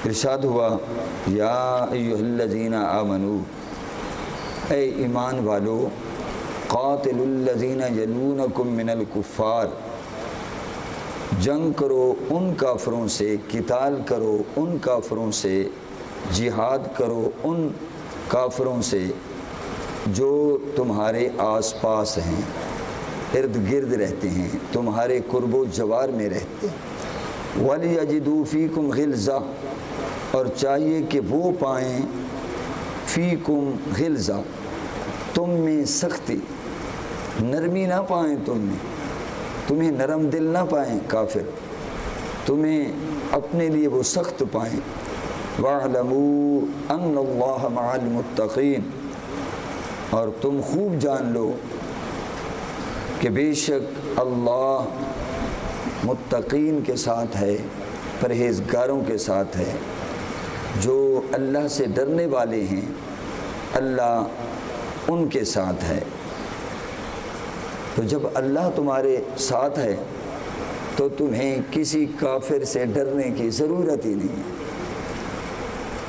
ارشاد ہوا یا ایھا الذین آمنو، اے ایمان والو، قاتلوا الذین یلونکم من الکفار، جنگ کرو ان کافروں سے، قتال کرو ان کافروں سے، جہاد کرو ان کافروں سے جو تمہارے آس پاس ہیں، ارد گرد رہتے ہیں، تمہارے قرب و جوار میں رہتے ہیں۔ وَلْيَجِدُوا فِيكُمْ غِلْظَةً، اور چاہیے کہ وہ پائیں فیکم غلظہ، تم میں سختی، نرمی نہ پائیں تمہیں نرم دل نہ پائیں کافر، تمہیں اپنے لیے وہ سخت پائیں۔ وَاعْلَمُوا أَنَّ اللَّهَ مَعَ الْمُتَّقِينَ، اور تم خوب جان لو کہ بے شک اللہ متقین کے ساتھ ہے، پرہیزگاروں کے ساتھ ہے، جو اللہ سے ڈرنے والے ہیں اللہ ان کے ساتھ ہے۔ تو جب اللہ تمہارے ساتھ ہے تو تمہیں کسی کافر سے ڈرنے کی ضرورت ہی نہیں ہے۔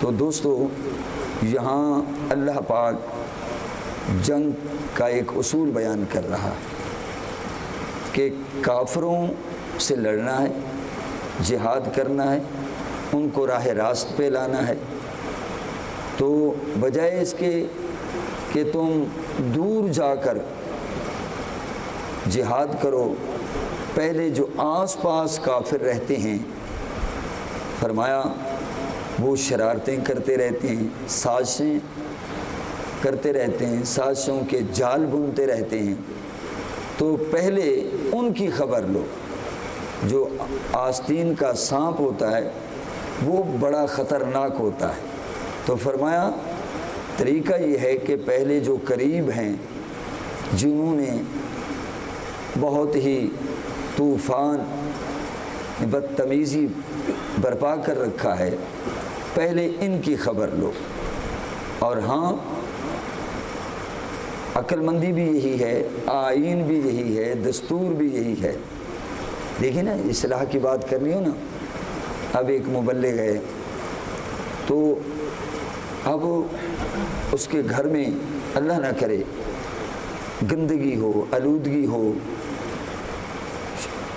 تو دوستو، یہاں اللہ پاک جنگ کا ایک اصول بیان کر رہا کہ کافروں سے لڑنا ہے، جہاد کرنا ہے، ان کو راہ راست پہ لانا ہے۔ تو بجائے اس کے کہ تم دور جا کر جہاد کرو، پہلے جو آس پاس کافر رہتے ہیں، فرمایا وہ شرارتیں کرتے رہتے ہیں، سازشیں کرتے رہتے ہیں، سازشوں کے جال بنتے رہتے ہیں، تو پہلے ان کی خبر لو۔ جو آستین کا سانپ ہوتا ہے وہ بڑا خطرناک ہوتا ہے، تو فرمایا طریقہ یہ ہے کہ پہلے جو قریب ہیں، جنہوں نے بہت ہی طوفان بدتمیزی برپا کر رکھا ہے، پہلے ان کی خبر لو۔ اور ہاں، عقل مندی بھی یہی ہے، آئین بھی یہی ہے، دستور بھی یہی ہے۔ دیکھیں نا، اصلاح کی بات کر رہی ہو نا، اب ایک مبلغ ہے تو اب اس کے گھر میں اللہ نہ کرے گندگی ہو، آلودگی ہو،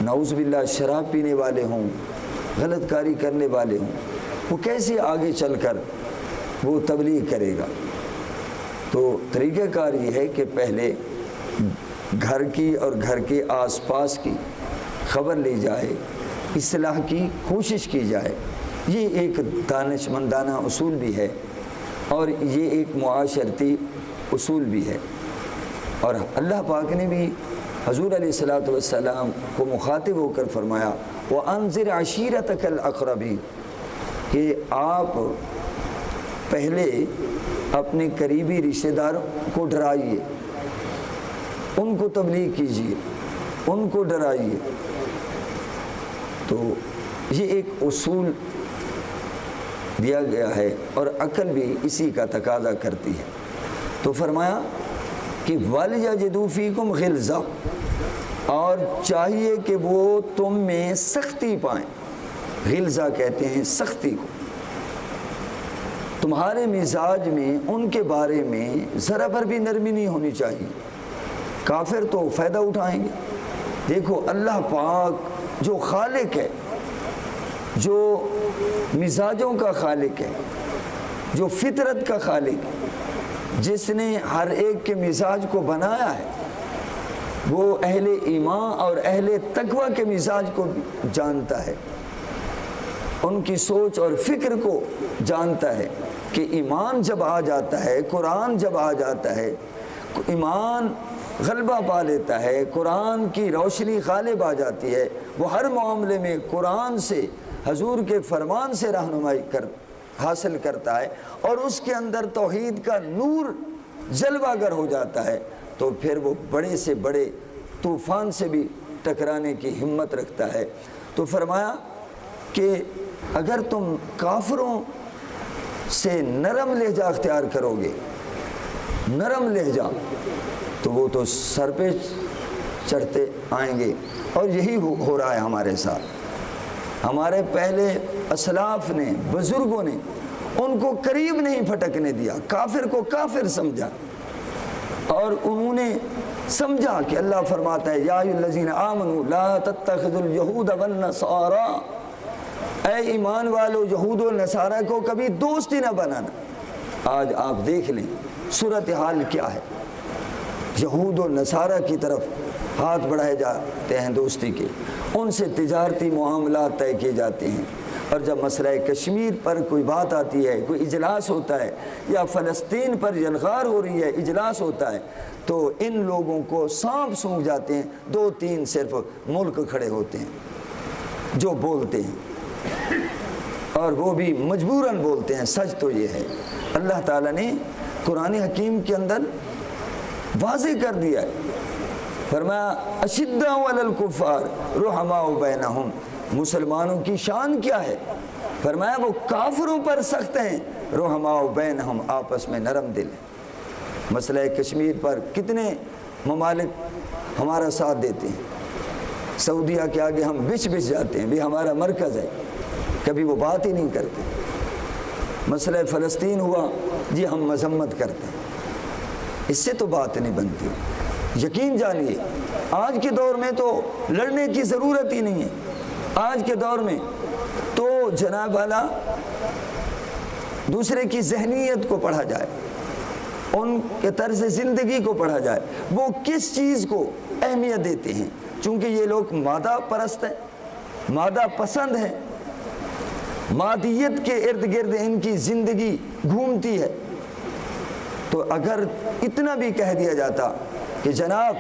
نعوذ باللہ شراب پینے والے ہوں، غلط کاری کرنے والے ہوں، وہ کیسے آگے چل کر وہ تبلیغ کرے گا؟ تو طریقہ کار یہ ہے کہ پہلے گھر کی اور گھر کے آس پاس کی خبر لی جائے، اصلاح کی کوشش کی جائے۔ یہ ایک دانش مندانہ اصول بھی ہے اور یہ ایک معاشرتی اصول بھی ہے۔ اور اللہ پاک نے بھی حضور علیہ الصلوۃ والسلام کو مخاطب ہو کر فرمایا وَأَنذِرْ عَشِيرَتَكَ الْأَقْرَبِينَ، کہ آپ پہلے اپنے قریبی رشتہ داروں کو ڈرائیے، ان کو تبلیغ کیجیے، ان کو ڈرائیے۔ تو یہ ایک اصول دیا گیا ہے اور عقل بھی اسی کا تقاضا کرتی ہے۔ تو فرمایا کہ وَلْيَجِدُوا فِيكُمْ غِلْظَةً، اور چاہیے کہ وہ تم میں سختی پائیں۔ غلظہ کہتے ہیں سختی کو۔ تمہارے مزاج میں ان کے بارے میں ذرا پر بھی نرمی نہیں ہونی چاہیے۔ کافر تو فائدہ اٹھائیں گے۔ دیکھو، اللہ پاک جو خالق ہے، جو مزاجوں کا خالق ہے، جو فطرت کا خالق ہے، جس نے ہر ایک کے مزاج کو بنایا ہے، وہ اہل ایمان اور اہل تقوی کے مزاج کو جانتا ہے، ان کی سوچ اور فکر کو جانتا ہے کہ ایمان جب آ جاتا ہے، قرآن جب آ جاتا ہے، ایمان غلبہ پا لیتا ہے، قرآن کی روشنی غالب آ جاتی ہے، وہ ہر معاملے میں قرآن سے، حضور کے فرمان سے رہنمائی حاصل کرتا ہے، اور اس کے اندر توحید کا نور جلوہ گر ہو جاتا ہے، تو پھر وہ بڑے سے بڑے طوفان سے بھی ٹکرانے کی ہمت رکھتا ہے۔ تو فرمایا کہ اگر تم کافروں سے نرم لہجہ اختیار کرو گے، نرم لہجہ، تو وہ تو سر پہ چڑھتے آئیں گے، اور یہی ہو رہا ہے ہمارے ساتھ۔ ہمارے پہلے اسلاف نے، بزرگوں نے ان کو قریب نہیں پھٹکنے دیا، کافر کو کافر سمجھا، اور انہوں نے سمجھا کہ اللہ فرماتا ہے یا ایھا الذین آمنوا لا تتخذوا الیہود والنصارى، اے ایمان والو یہود و نصارہ کو کبھی دوست ہی نہ بنانا۔ آج آپ دیکھ لیں صورتحال کیا ہے، یہود و نصارہ کی طرف ہاتھ بڑھائے جاتے ہیں دوستی کے، ان سے تجارتی معاملات طے کیے جاتے ہیں، اور جب مسئلہ کشمیر پر کوئی بات آتی ہے، کوئی اجلاس ہوتا ہے، یا فلسطین پر یلغار ہو رہی ہے اجلاس ہوتا ہے، تو ان لوگوں کو سانپ سونکھ جاتے ہیں، 2-3 صرف ملک کھڑے ہوتے ہیں جو بولتے ہیں، اور وہ بھی مجبوراً بولتے ہیں۔ سچ تو یہ ہے اللہ تعالیٰ نے قرآن حکیم کے اندر واضح کر دیا ہے، فرمایا اشداء علی الکفار رحماء بینہم، مسلمانوں کی شان کیا ہے؟ فرمایا وہ کافروں پر سخت ہیں، رحماء بینہم، آپس میں نرم دل ہیں۔ مسئلہ کشمیر پر کتنے ممالک ہمارا ساتھ دیتے ہیں، سعودیہ کے آگے ہم بچ جاتے ہیں، بھی ہمارا مرکز ہے، کبھی وہ بات ہی نہیں کرتے۔ مسئلہ فلسطین ہوا، جی ہم مذمت کرتے ہیں، اس سے تو بات نہیں بنتی۔ یقین جانیے آج کے دور میں تو لڑنے کی ضرورت ہی نہیں ہے، آج کے دور میں تو جناب والا دوسرے کی ذہنیت کو پڑھا جائے، ان کے طرز زندگی کو پڑھا جائے، وہ کس چیز کو اہمیت دیتے ہیں، چونکہ یہ لوگ مادہ پرست ہیں، مادہ پسند ہیں، مادیت کے ارد گرد ان کی زندگی گھومتی ہے۔ تو اگر اتنا بھی کہہ دیا جاتا کہ جناب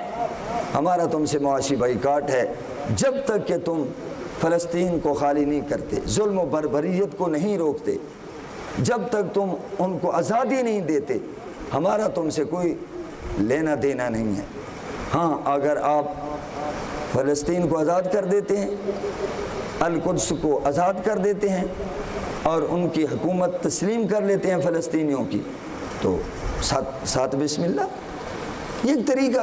ہمارا تم سے معاشی بائیکاٹ ہے، جب تک کہ تم فلسطین کو خالی نہیں کرتے، ظلم و بربریت کو نہیں روکتے، جب تک تم ان کو آزادی نہیں دیتے، ہمارا تم سے کوئی لینا دینا نہیں ہے۔ ہاں اگر آپ فلسطین کو آزاد کر دیتے ہیں، القدس کو آزاد کر دیتے ہیں، اور ان کی حکومت تسلیم کر لیتے ہیں فلسطینیوں کی، تو ساتھ بسم اللہ، یہ ایک طریقہ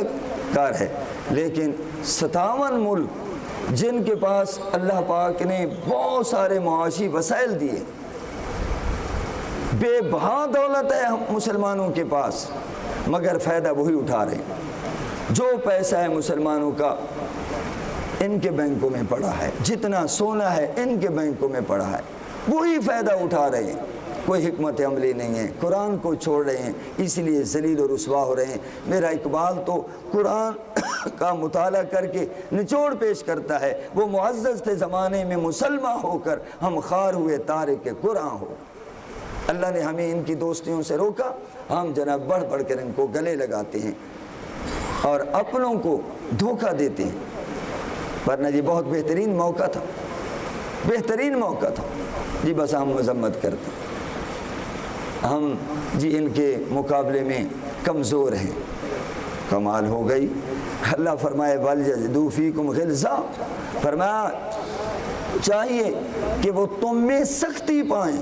کار ہے۔ لیکن 57 ملک جن کے پاس اللہ پاک نے بہت سارے معاشی وسائل دیے، بے بہا دولت ہے مسلمانوں کے پاس، مگر فائدہ وہی اٹھا رہے ہیں۔ جو پیسہ ہے مسلمانوں کا ان کے بینکوں میں پڑا ہے، جتنا سونا ہے ان کے بینکوں میں پڑا ہے، وہی فائدہ اٹھا رہے ہیں، کوئی حکمت عملی نہیں ہے، قرآن کو چھوڑ رہے ہیں، اس لیے ذلیل و رسوا ہو رہے ہیں۔ میرا اقبال تو قرآن کا مطالعہ کر کے نچوڑ پیش کرتا ہے، وہ معزز تھے زمانے میں مسلمہ ہو کر، ہم خوار ہوئے تارک قرآن ہو۔ اللہ نے ہمیں ان کی دوستیوں سے روکا، ہم جناب بڑھ بڑھ کر ان کو گلے لگاتے ہیں اور اپنوں کو دھوکہ دیتے ہیں، ورنہ یہ بہت بہترین موقع تھا، بہترین موقع تھا، جی بس ہم مذمت کرتے ہیں، ہم جی ان کے مقابلے میں کمزور ہیں۔ کمال ہو گئی۔ اللہ فرمائے وَلْيَجِدُوا فِيكُمْ غِلْظَةً، فرمایا چاہیے کہ وہ تم میں سختی پائیں،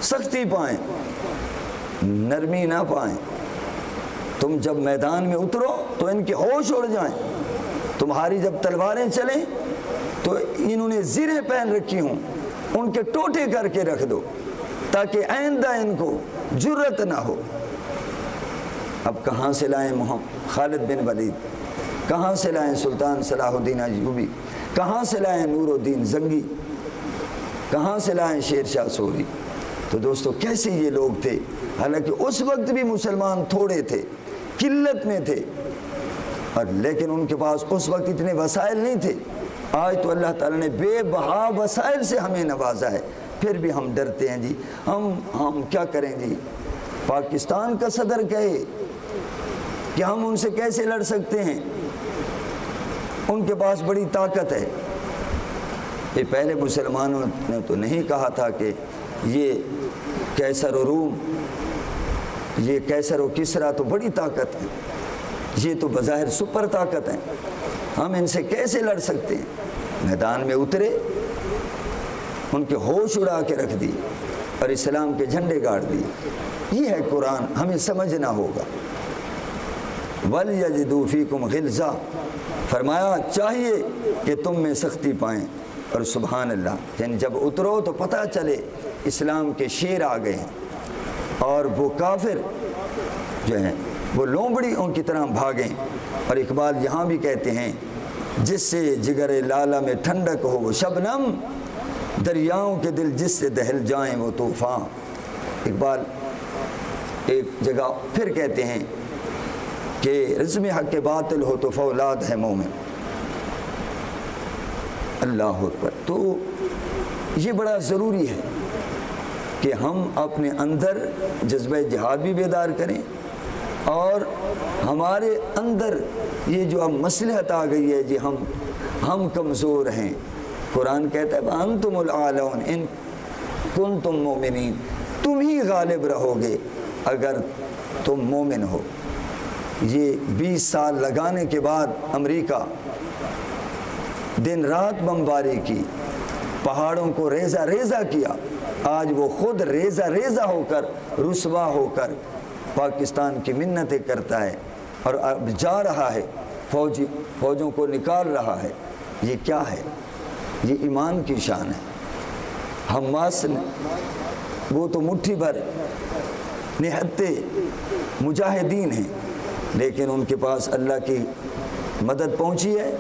سختی پائیں، نرمی نہ پائیں۔ تم جب میدان میں اترو تو ان کے ہوش اڑ جائیں، تمہاری جب تلواریں چلیں تو انہوں نے زرہیں پہن رکھی ہوں، ان کے ٹوٹے کر کے رکھ دو تاکہ آئندہ ان کو جرت نہ ہو۔ اب کہاں سے لائیں خالد بن ولید، کہاں سے لائیں سلطان صلاح الدین ایوبی، کہاں سے لائیں نور الدین زنگی، کہاں سے لائیں شیر شاہ سوری؟ تو دوستو کیسے یہ لوگ تھے، حالانکہ اس وقت بھی مسلمان تھوڑے تھے، قلت میں تھے، اور لیکن ان کے پاس اس وقت اتنے وسائل نہیں تھے۔ آج تو اللہ تعالیٰ نے بے بہا وسائل سے ہمیں نوازا ہے، پھر بھی ہم ڈرتے ہیں جی، ہم کیا کریں جی؟ پاکستان کا صدر کہے کہ ہم ان سے کیسے لڑ سکتے ہیں، ان کے پاس بڑی طاقت ہے۔ یہ پہلے مسلمانوں نے تو نہیں کہا تھا کہ یہ قیصر و روم، یہ قیصر و کسریٰ تو بڑی طاقت ہے، یہ تو بظاہر سپر طاقت ہے، ہم ان سے کیسے لڑ سکتے ہیں؟ میدان میں اترے، ان کے ہوش اڑا کے رکھ دی اور اسلام کے جھنڈے گاڑ دیے۔ یہ ہے قرآن، ہمیں سمجھنا ہوگا۔ وَلْيَجِدُوا فِيكُمْ غِلْظَةً، فرمایا چاہیے کہ تم میں سختی پائیں، اور سبحان اللہ یعنی جب اترو تو پتہ چلے اسلام کے شیر آ گئے ہیں، اور وہ کافر جو ہیں وہ لومڑی ان کی طرح بھاگیں۔ اور اقبال یہاں بھی کہتے ہیں جس سے جگر لالا میں ٹھنڈک ہو وہ شبنم، دریاؤں کے دل جس سے دہل جائیں وہ طوفان۔ اقبال ایک جگہ پھر کہتے ہیں کہ رزم حق کے باطل ہو تو فولاد ہے مومن۔ اللہ اکبر۔ تو یہ بڑا ضروری ہے کہ ہم اپنے اندر جذبہ جہاد بھی بیدار کریں، اور ہمارے اندر یہ جو اب مصلحت آ گئی ہے جی ہم کمزور ہیں، قرآن کہتا ہے وَأَنْتُمُ الْأَعْلَوْنَ إِن كُنْتُم مُؤْمِنِينَ، تم ہی غالب رہو گے اگر تم مومن ہو۔ یہ 20 سال لگانے کے بعد امریکہ دن رات بمباری کی، پہاڑوں کو ریزہ ریزہ کیا، آج وہ خود ریزہ ریزہ ہو کر رسوا ہو کر پاکستان کی منتیں کرتا ہے، اور اب جا رہا ہے فوجوں کو نکال رہا ہے۔ یہ کیا ہے؟ یہ ایمان کی شان ہے۔ حماس نے وہ تو مٹھی بھر نہتے مجاہدین ہیں، لیکن ان کے پاس اللہ کی مدد پہنچی ہے۔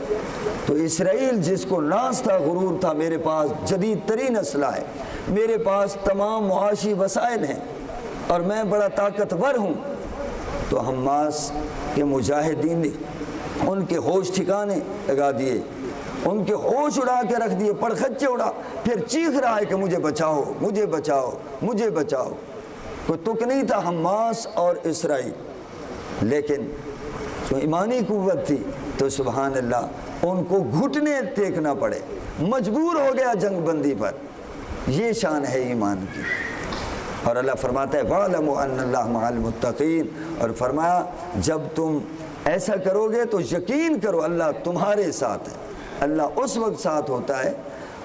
تو اسرائیل جس کو ناز تھا، غرور تھا، میرے پاس جدید ترین اسلحہ ہے، میرے پاس تمام معاشی وسائل ہیں اور میں بڑا طاقتور ہوں، تو حماس کے مجاہدین نے ان کے ہوش ٹھکانے لگا دیے، ان کے ہوش اڑا کے رکھ دیے، پڑخچے اڑا، پھر چیخ رہا ہے کہ مجھے بچاؤ مجھے بچاؤ مجھے بچاؤ۔ کوئی تک نہیں تھا حماس اور اسرائیل، لیکن جو ایمانی قوت تھی تو سبحان اللہ ان کو گھٹنے ٹیکنا پڑے، مجبور ہو گیا جنگ بندی پر۔ یہ شان ہے ایمان کی۔ اور اللہ فرماتا ہے وَاعْلَمُوا أَنَّ اللَّهَ مَعَ الْمُتَّقِينَ، اور فرمایا جب تم ایسا کرو گے تو یقین کرو اللہ تمہارے ساتھ ہے۔ اللہ اس وقت ساتھ ہوتا ہے،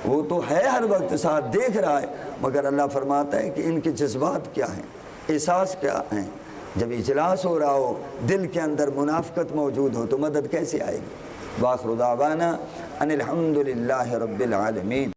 وہ تو ہے ہر وقت ساتھ، دیکھ رہا ہے، مگر اللہ فرماتا ہے کہ ان کے جذبات کیا ہیں، احساس کیا ہیں۔ جب اجلاس ہو رہا ہو، دل کے اندر منافقت موجود ہو تو مدد کیسے آئے گی؟ وآخر دعوانا ان الحمد للہ رب العالمین۔